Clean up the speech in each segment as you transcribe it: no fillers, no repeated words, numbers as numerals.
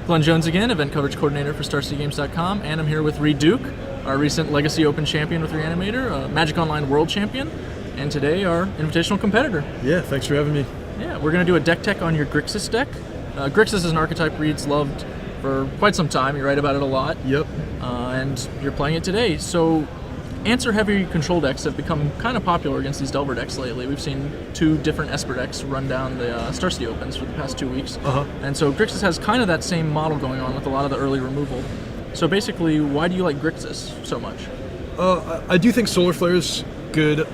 Glenn Jones again, event coverage coordinator for StarCityGames.com, and I'm here with Reid Duke, our recent Legacy Open champion with Reanimator, Magic Online World champion, and today our invitational competitor. Yeah, thanks for having me. Yeah, we're going to do a deck tech on your Grixis deck. Grixis is an archetype Reid's loved for quite some time. You write about it a lot. Yep. And you're playing it today. So answer-heavy control decks have become kind of popular against these Delver decks lately. We've seen 2 different Esper decks run down the Star City Opens for the past 2 weeks. And so Grixis has kind of that same model going on with a lot of the early removal. So basically, why do you like Grixis so much? I do think Solar Flare is good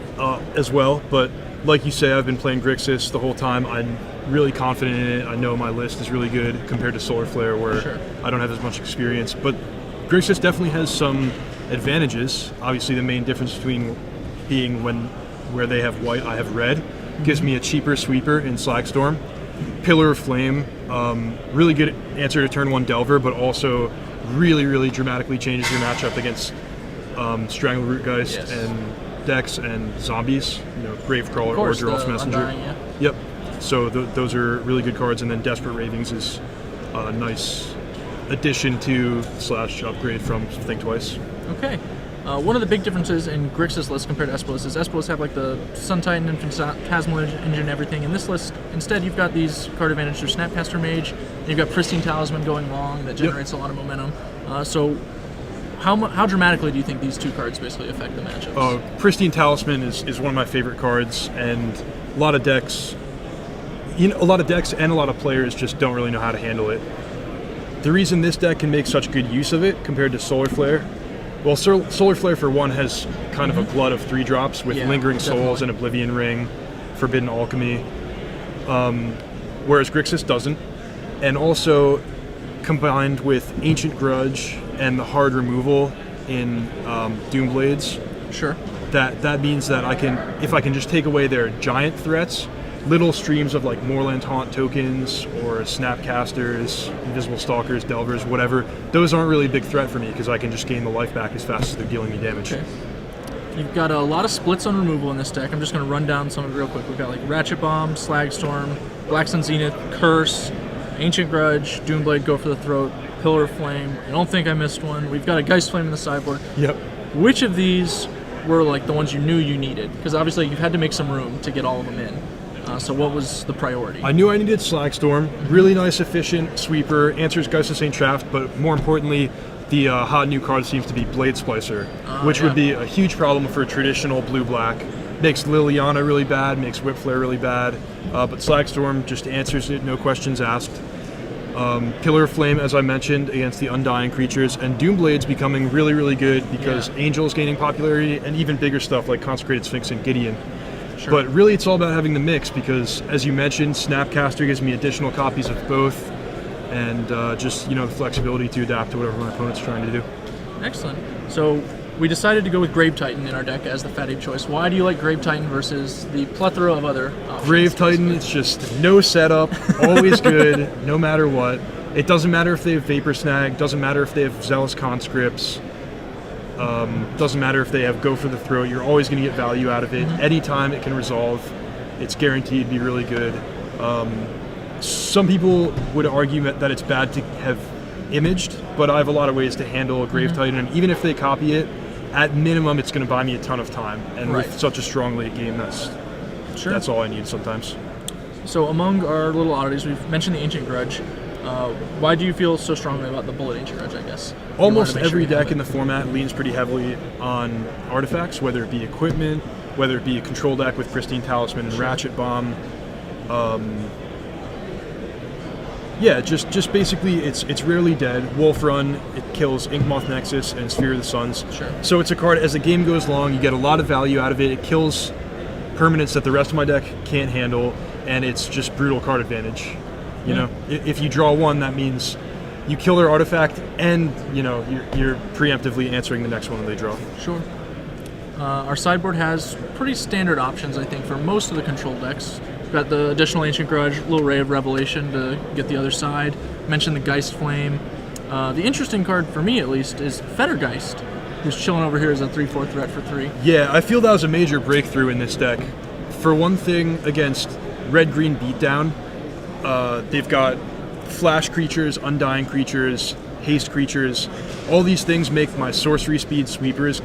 as well, but like you say, I've been playing Grixis the whole time. I'm really confident in it. I know my list is really good compared to Solar Flare, where I don't have as much experience. But Grixis definitely has some advantages. Obviously, the main difference between being where they have white, I have red, gives me a cheaper sweeper in Slagstorm. Pillar of Flame, really good answer to turn 1 Delver, but also really dramatically changes your matchup against Strangler Rootgeist and decks and zombies. You know, Gravecrawler or Geralt's Messenger. Undying, Yep. So those are really good cards, and then Desperate Ravings is a nice addition to / upgrade from Think Twice. Okay. One of the big differences in Grixis list compared to Esper is Esper have like the Sun Titan, Phantasmal Engine, everything. In this list, instead, you've got these card advantage through Snapcaster Mage, and you've got Pristine Talisman going long that generates a lot of momentum. So how dramatically do you think these 2 cards basically affect the matchups? Pristine Talisman is one of my favorite cards, and a lot of decks, and a lot of players just don't really know how to handle it. The reason this deck can make such good use of it compared to Solar Flare, well, Solar Flare for one has kind of a glut of 3-drops with Lingering Souls and Oblivion Ring, Forbidden Alchemy, whereas Grixis doesn't. And also, combined with Ancient Grudge and the hard removal in Doomblades, that means that if I can just take away their giant threats, little streams of like Moorland Haunt tokens or Snapcasters, Invisible Stalkers, Delvers, whatever, those aren't really a big threat for me because I can just gain the life back as fast as they're dealing me damage. Okay. You've got a lot of splits on removal in this deck. I'm just going to run down some of it real quick. We've got like Ratchet Bomb, Slagstorm, Black Sun Zenith, Curse, Ancient Grudge, Doomblade, Go for the Throat, Pillar of Flame. I don't think I missed one. We've got a Geist Flame in the sideboard. Yep. Which of these were like the ones you knew you needed? Because obviously you've had to make some room to get all of them in. So what was the priority? I knew I needed Slagstorm. Really nice, efficient sweeper. Answers Geist of St. Traft, but more importantly, the hot new card seems to be Blade Splicer, which would be a huge problem for traditional blue-black. Makes Liliana really bad, makes Whip Flare really bad, but Slagstorm just answers it, no questions asked. Pillar of Flame, as I mentioned, against the Undying creatures, and Doomblade's becoming really good because Angel's gaining popularity, and even bigger stuff like Consecrated Sphinx and Gideon. But really, it's all about having the mix because, as you mentioned, Snapcaster gives me additional copies of both, and just the flexibility to adapt to whatever my opponent's trying to do. Excellent. So we decided to go with Grave Titan in our deck as the Fat Ape choice. Why do you like Grave Titan versus the plethora of other options? Grave Titan, it's just no setup, always good, no matter what. It doesn't matter if they have Vapor Snag, doesn't matter if they have Zealous Conscripts. Doesn't matter if they have Go for the Throat, you're always going to get value out of it. Anytime it can resolve, it's guaranteed to be really good. Some people would argue that it's bad to have imaged, but I have a lot of ways to handle a Grave Titan, and even if they copy it, at minimum it's going to buy me a ton of time. And with such a strong late game, that's all I need sometimes. So among our little oddities, we've mentioned the Ancient Grudge. Why do you feel so strongly about the Bullet Ancient Grudge, I guess? Almost every deck in the format leans pretty heavily on artifacts, whether it be equipment, whether it be a control deck with Pristine Talisman and Ratchet Bomb. Just basically it's rarely dead. Wolf Run, it kills Inkmoth Nexus and Sphere of the Suns. So it's a card, as the game goes long, you get a lot of value out of it. It kills permanents that the rest of my deck can't handle, and it's just brutal card advantage. You know, if you draw one, that means you kill their artifact, and you're preemptively answering the next one when they draw. Sure. Our sideboard has pretty standard options, I think, for most of the control decks. We've got the additional Ancient Grudge, little Ray of Revelation to get the other side. Mentioned the Geist Flame. The interesting card, for me at least, is Fettergeist, who's chilling over here as a 3/4 threat for 3. Yeah, I feel that was a major breakthrough in this deck. For one thing, against Red-Green Beatdown, they've got flash creatures, undying creatures, haste creatures. All these things make my sorcery speed sweepers,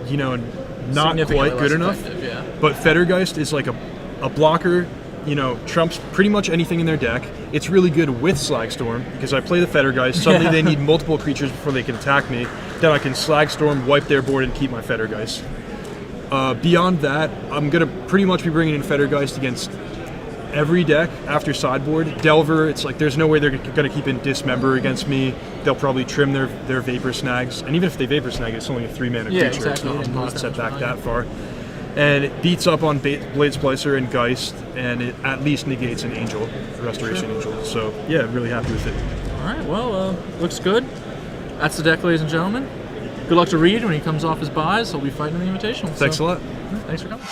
you know, not Significantly quite good less enough. effective, yeah. But Fettergeist is like a blocker, you know, trumps pretty much anything in their deck. It's really good with Slagstorm because I play the Fettergeist. Suddenly they need multiple creatures before they can attack me. Then I can Slagstorm, wipe their board, and keep my Fettergeist. Beyond that, I'm going to pretty much be bringing in Fettergeist against every deck after sideboard. Delver, it's like there's no way they're going to keep in Dismember against me. They'll probably trim their Vapor Snags. And even if they Vapor Snag, it's only a 3-mana Yeah, creature. exactly. I'm It not goes set down back to that far. And it beats up on Blade Splicer and Geist, and it at least negates an Angel, Restoration Angel. So yeah, really happy with it. All right, well, looks good. That's the deck, ladies and gentlemen. Good luck to Reid when he comes off his buys. He'll be fighting in the Invitational. Thanks a lot. Thanks for coming.